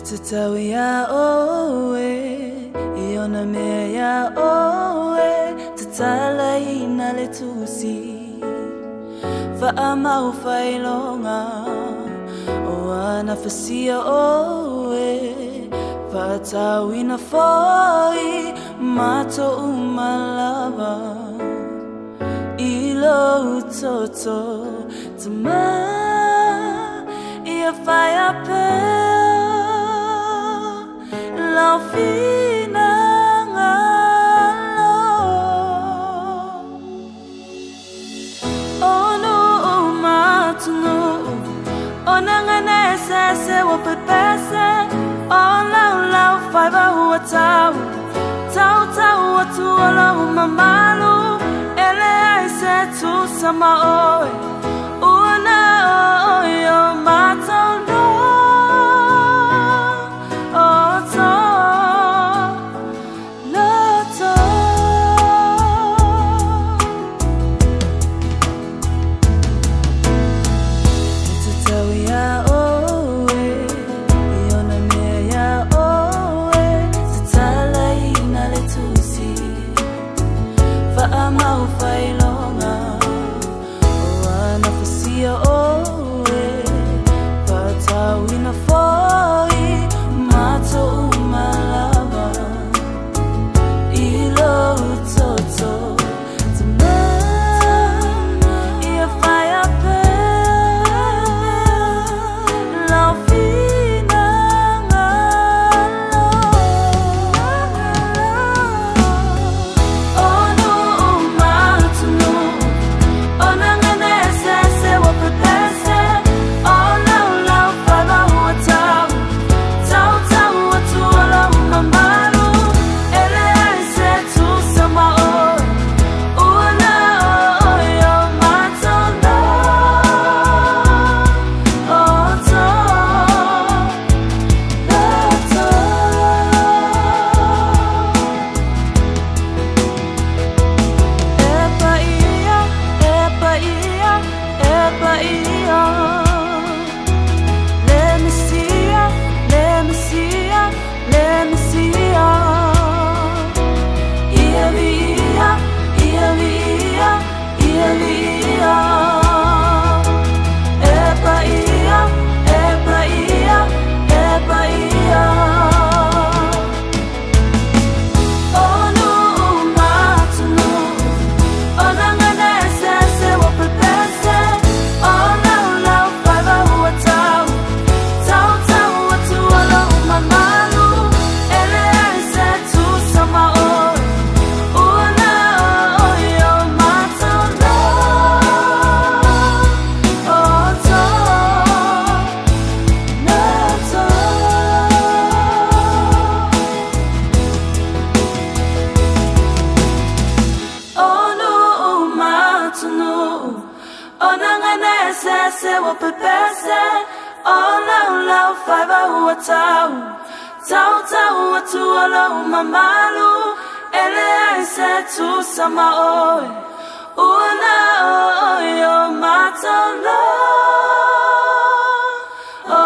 Tatawi ya oe, iona me ya oe, tatala ina le tusi, faamau failonga, o ana fasia oe, faatawi na foi, mato umalava, ilo utoto, tama, ia faya pe. Fina ngalo ono matunu onangane se wo pepese ola ola faiva wa tau tu ola mamalu ele se tu sama oi una yo matunu se wo pepese ola ola faiva wa tau tu ola mamalu ele se tu sama oi una yo matolo o